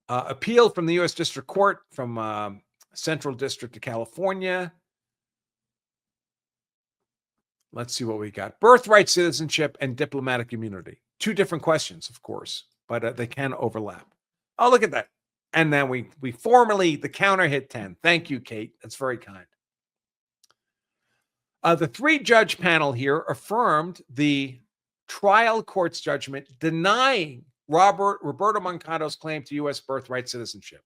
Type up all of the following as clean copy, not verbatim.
Appeal from the U.S. District Court from Central District of California. Let's see what we got. Birthright citizenship and diplomatic immunity. Two different questions, of course, but they can overlap. Oh, look at that. And then we formally, the counter hit 10. Thank you, Kate. That's very kind. The three-judge panel here affirmed the trial court's judgment denying Roberto Mancado's claim to U.S. birthright citizenship.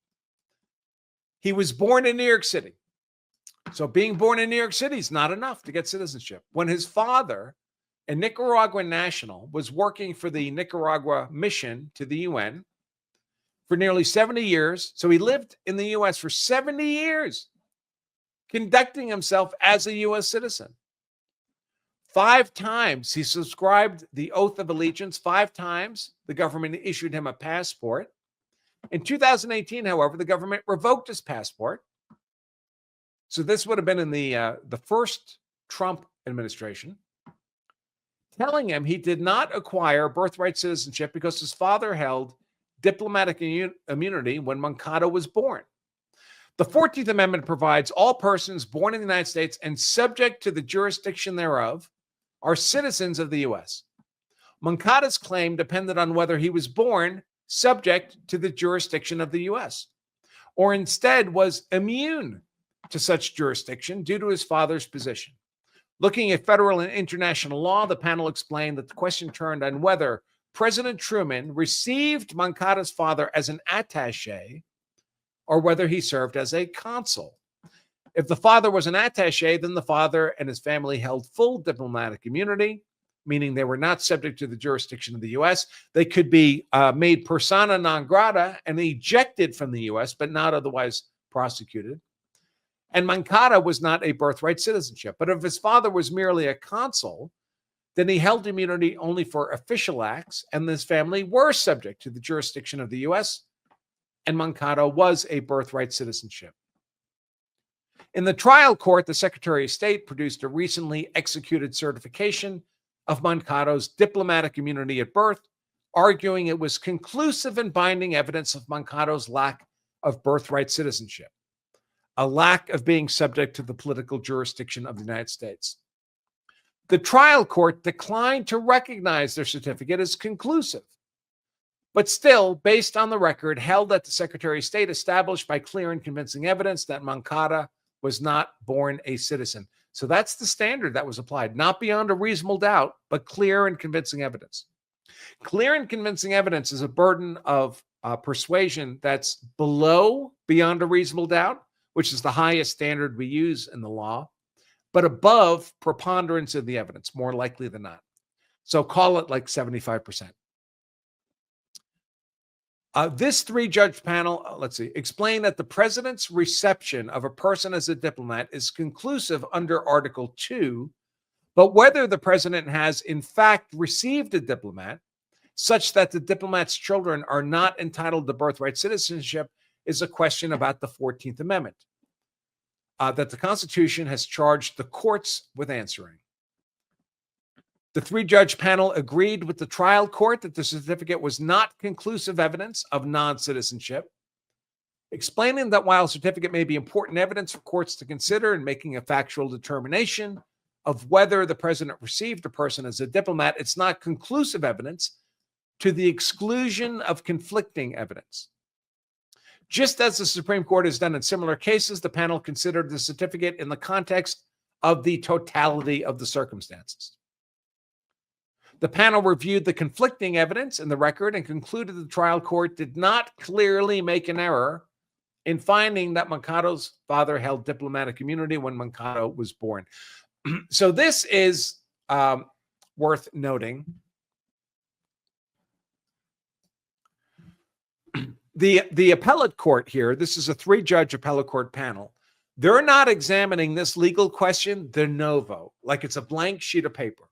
He was born in New York City. So being born in New York City is not enough to get citizenship. When his father, a Nicaraguan national, was working for the Nicaragua mission to the UN for nearly 70 years, so he lived in the U.S. for 70 years, conducting himself as a U.S. citizen. 5 times he subscribed the oath of allegiance. 5 times the government issued him a passport. In 2018, however, the government revoked his passport. So this would have been in the first Trump administration, telling him he did not acquire birthright citizenship because his father held diplomatic immunity when Mancado was born. The 14th Amendment provides all persons born in the United States and subject to the jurisdiction thereof are citizens of the U.S. Mancado's claim depended on whether he was born subject to the jurisdiction of the U.S. or instead was immune to such jurisdiction due to his father's position. Looking at federal and international law, the panel explained that the question turned on whether President Truman received Mancado's father as an attaché or whether he served as a consul. If the father was an attaché, then the father and his family held full diplomatic immunity, meaning they were not subject to the jurisdiction of the U.S. They could be made persona non grata and ejected from the U.S., but not otherwise prosecuted. And Mancado was not a birthright citizenship. But if his father was merely a consul, then he held immunity only for official acts, and his family were subject to the jurisdiction of the U.S., and Mancado was a birthright citizenship. In the trial court, the Secretary of State produced a recently executed certification of Mancado's diplomatic immunity at birth, arguing it was conclusive and binding evidence of Mancado's lack of birthright citizenship, a lack of being subject to the political jurisdiction of the United States. The trial court declined to recognize their certificate as conclusive, but still, based on the record, held that the Secretary of State established by clear and convincing evidence that Mancado was not born a citizen. So that's the standard that was applied, not beyond a reasonable doubt, but clear and convincing evidence. Clear and convincing evidence is a burden of persuasion that's below beyond a reasonable doubt, which is the highest standard we use in the law, but above preponderance of the evidence, more likely than not. So call it like 75%. This 3-judge panel, explained that the president's reception of a person as a diplomat is conclusive under Article 2, but whether the president has in fact received a diplomat, such that the diplomat's children are not entitled to birthright citizenship, is a question about the 14th Amendment that the Constitution has charged the courts with answering. The 3-judge panel agreed with the trial court that the certificate was not conclusive evidence of non-citizenship, explaining that while a certificate may be important evidence for courts to consider in making a factual determination of whether the president received a person as a diplomat, it's not conclusive evidence to the exclusion of conflicting evidence. Just as the Supreme Court has done in similar cases, the panel considered the certificate in the context of the totality of the circumstances. The panel reviewed the conflicting evidence in the record and concluded the trial court did not clearly make an error in finding that Mancado's father held diplomatic immunity when Mancado was born. So this is worth noting. The appellate court here, this is a 3-judge appellate court panel. They're not examining this legal question de novo, like it's a blank sheet of paper,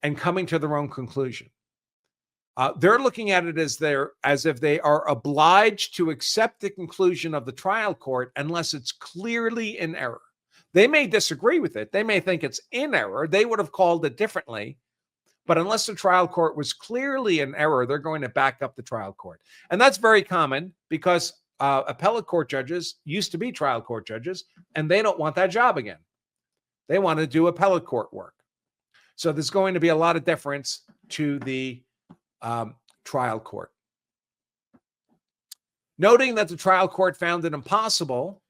and coming to their own conclusion. They're looking at it as if they are obliged to accept the conclusion of the trial court unless it's clearly in error. They may disagree with it. They may think it's in error. They would have called it differently. But unless the trial court was clearly in error, they're going to back up the trial court. And that's very common because appellate court judges used to be trial court judges, and they don't want that job again. They want to do appellate court work. So there's going to be a lot of deference to the trial court. Noting that the trial court found it impossible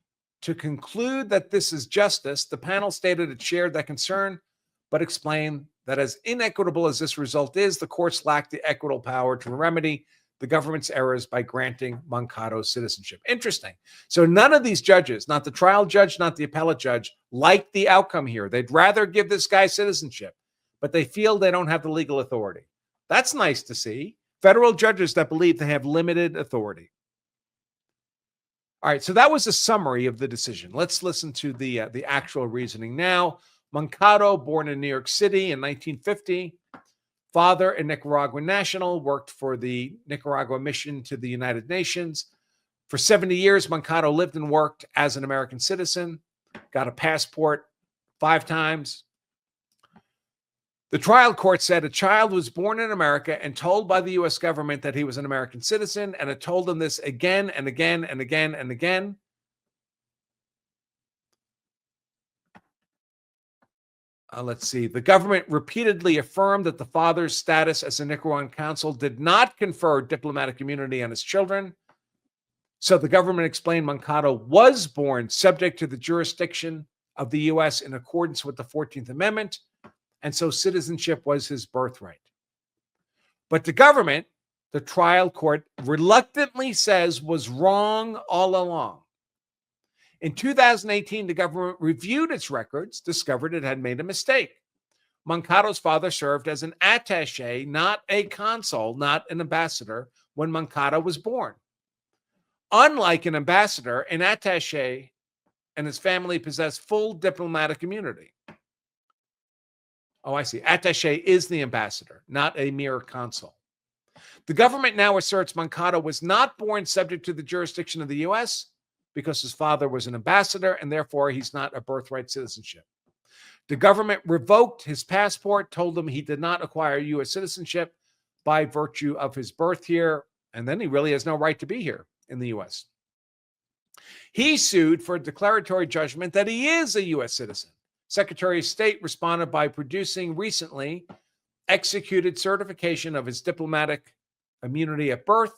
to conclude that this is justice, the panel stated it shared that concern, but explained that as inequitable as this result is, the courts lack the equitable power to remedy the government's errors by granting Moncado citizenship. Interesting. So none of these judges, not the trial judge, not the appellate judge, like the outcome here. They'd rather give this guy citizenship, but they feel they don't have the legal authority. That's nice to see. Federal judges that believe they have limited authority. All right, so that was a summary of the decision. Let's listen to the actual reasoning now. Moncado, born in New York City in 1950, father, a Nicaraguan national, worked for the Nicaragua mission to the United Nations. For 70 years, Moncado lived and worked as an American citizen, got a passport 5 times. The trial court said a child was born in America and told by the U.S. government that he was an American citizen, and it told him this again and again and again and again. Let's see. The government repeatedly affirmed that the father's status as a Nicaraguan consul did not confer diplomatic immunity on his children. So the government explained Moncado was born subject to the jurisdiction of the U.S. in accordance with the 14th Amendment, and so citizenship was his birthright. But the government, the trial court, reluctantly says was wrong all along. In 2018, the government reviewed its records, discovered it had made a mistake. Moncado's father served as an attaché, not a consul, not an ambassador, when Moncado was born. Unlike an ambassador, an attaché and his family possess full diplomatic immunity. Oh, I see. Attaché is the ambassador, not a mere consul. The government now asserts Moncado was not born subject to the jurisdiction of the U.S., because his father was an ambassador, and therefore he's not a birthright citizenship. The government revoked his passport, told him he did not acquire U.S. citizenship by virtue of his birth here, and then he really has no right to be here in the U.S. He sued for a declaratory judgment that he is a U.S. citizen. Secretary of State responded by producing recently executed certification of his diplomatic immunity at birth.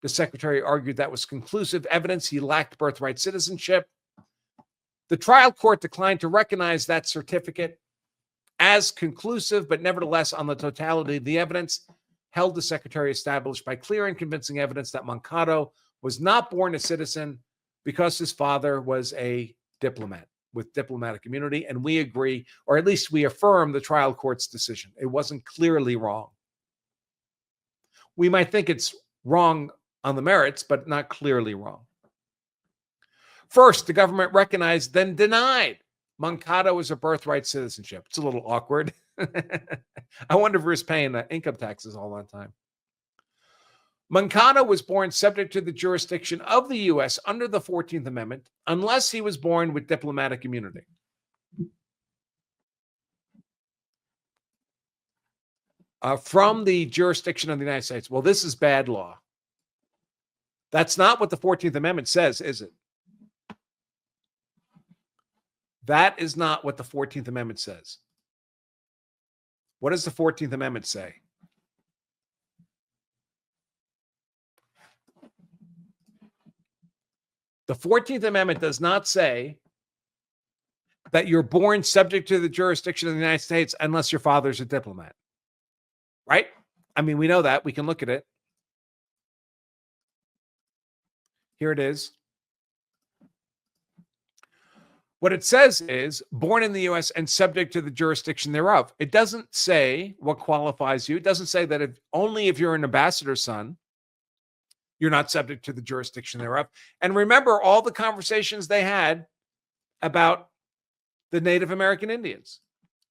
The secretary argued that was conclusive evidence he lacked birthright citizenship. The trial court declined to recognize that certificate as conclusive, but nevertheless, on the totality of the evidence, held the secretary established by clear and convincing evidence that Moncado was not born a citizen because his father was a diplomat with diplomatic immunity. And we agree, or at least we affirm the trial court's decision. It wasn't clearly wrong. We might think it's wrong on the merits, but not clearly wrong. First, the government recognized, then denied Moncado as a birthright citizenship. It's a little awkward. I wonder if he was paying income taxes all that time. Moncado was born subject to the jurisdiction of the U.S. under the 14th Amendment, unless he was born with diplomatic immunity. From the jurisdiction of the United States. Well, this is bad law. That's not what the 14th Amendment says, is it? That is not what the 14th Amendment says. What does the 14th Amendment say? The 14th Amendment does not say that you're born subject to the jurisdiction of the United States unless your father's a diplomat. Right? I mean, we know that. We can look at it. Here it is. What it says is born in the U.S. and subject to the jurisdiction thereof. It doesn't say what qualifies you. It doesn't say that only if you're an ambassador's son, you're not subject to the jurisdiction thereof. And remember all the conversations they had about the Native American Indians.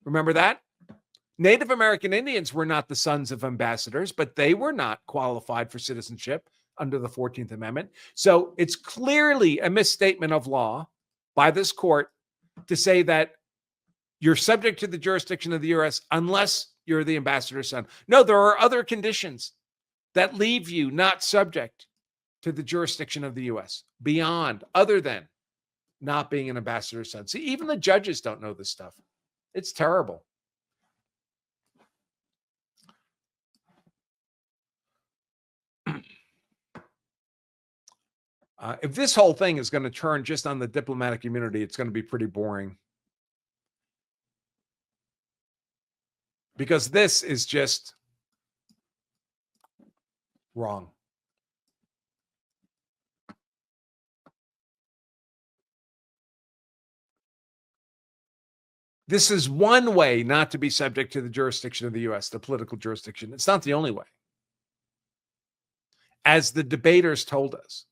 Remember that? Native American Indians were not the sons of ambassadors, but they were not qualified for citizenship under the 14th Amendment. So it's clearly a misstatement of law by this court to say that you're subject to the jurisdiction of the U.S. unless you're the ambassador's son. No, there are other conditions that leave you not subject to the jurisdiction of the U.S. beyond, other than not being an ambassador's son. See, even the judges don't know this stuff. It's terrible. If this whole thing is going to turn just on the diplomatic immunity, it's going to be pretty boring. Because this is just wrong. This is one way not to be subject to the jurisdiction of the U.S., the political jurisdiction. It's not the only way, as the debaters told us.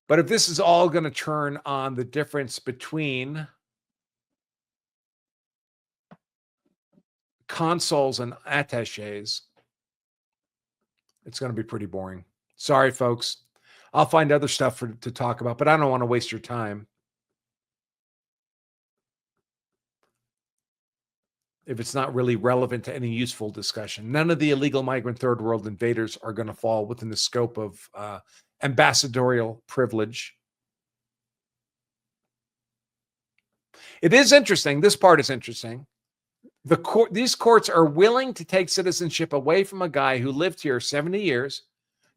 But if this is all going to turn on the difference between consuls and attachés, it's going to be pretty boring. Sorry, folks. I'll find other stuff to talk about, but I don't want to waste your time. If it's not really relevant to any useful discussion. None of the illegal migrant third world invaders are going to fall within the scope of ambassadorial privilege. It is interesting. This part is interesting. These courts are willing to take citizenship away from a guy who lived here 70 years,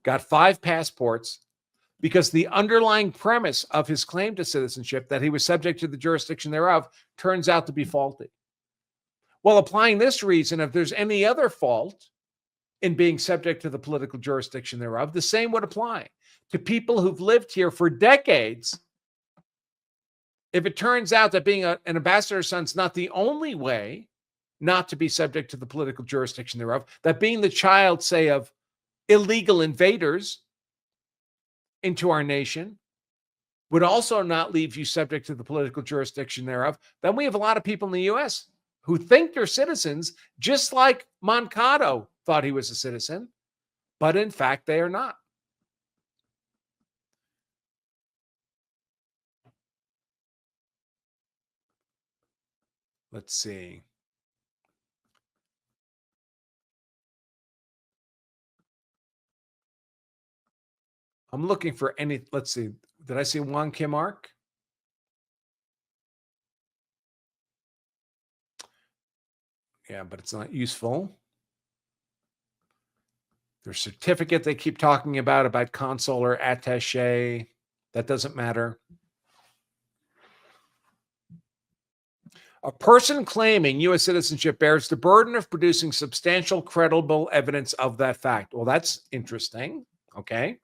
got 5 passports, because the underlying premise of his claim to citizenship, that he was subject to the jurisdiction thereof, turns out to be faulty. Well, applying this reason, if there's any other fault in being subject to the political jurisdiction thereof, the same would apply to people who've lived here for decades. If it turns out that being an ambassador's son is not the only way not to be subject to the political jurisdiction thereof, that being the child, say, of illegal invaders into our nation would also not leave you subject to the political jurisdiction thereof, then we have a lot of people in the U.S. who think they're citizens, just like Moncado thought he was a citizen, but in fact, they are not. Let's see. I'm looking for any, let's see. Did I see Wong Kim Ark? Yeah, but it's not useful. Their certificate they keep talking about consul or attaché. That doesn't matter. A person claiming U.S. citizenship bears the burden of producing substantial, credible evidence of that fact. Well, that's interesting. Okay.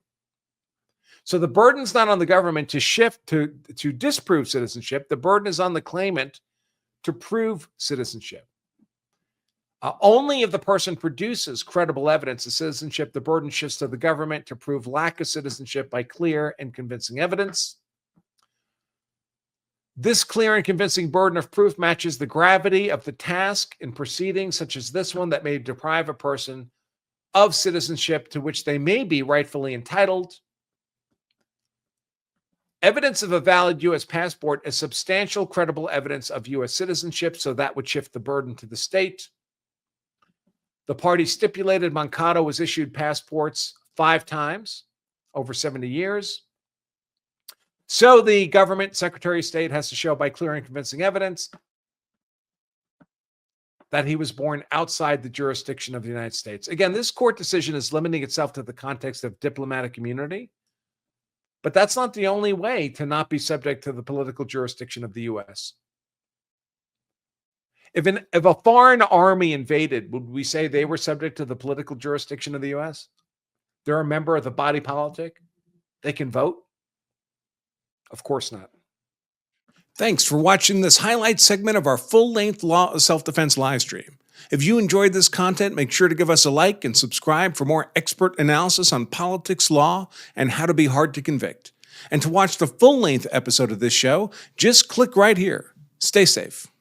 So the burden's not on the government to shift to disprove citizenship. The burden is on the claimant to prove citizenship. Only if the person produces credible evidence of citizenship, the burden shifts to the government to prove lack of citizenship by clear and convincing evidence. This clear and convincing burden of proof matches the gravity of the task in proceedings such as this one that may deprive a person of citizenship to which they may be rightfully entitled. Evidence of a valid U.S. passport is substantial, credible evidence of U.S. citizenship, so that would shift the burden to the state. The party stipulated Moncado was issued passports 5 times over 70 years. So the government, Secretary of State, has to show by clear and convincing evidence that he was born outside the jurisdiction of the United States. Again, this court decision is limiting itself to the context of diplomatic immunity, but that's not the only way to not be subject to the political jurisdiction of the U.S. If a foreign army invaded, would we say they were subject to the political jurisdiction of the U.S.? They're a member of the body politic. They can vote? Of course not. Thanks for watching this highlight segment of our full-length Law of Self-Defense live stream. If you enjoyed this content, make sure to give us a like and subscribe for more expert analysis on politics, law, and how to be hard to convict. And to watch the full-length episode of this show, just click right here. Stay safe.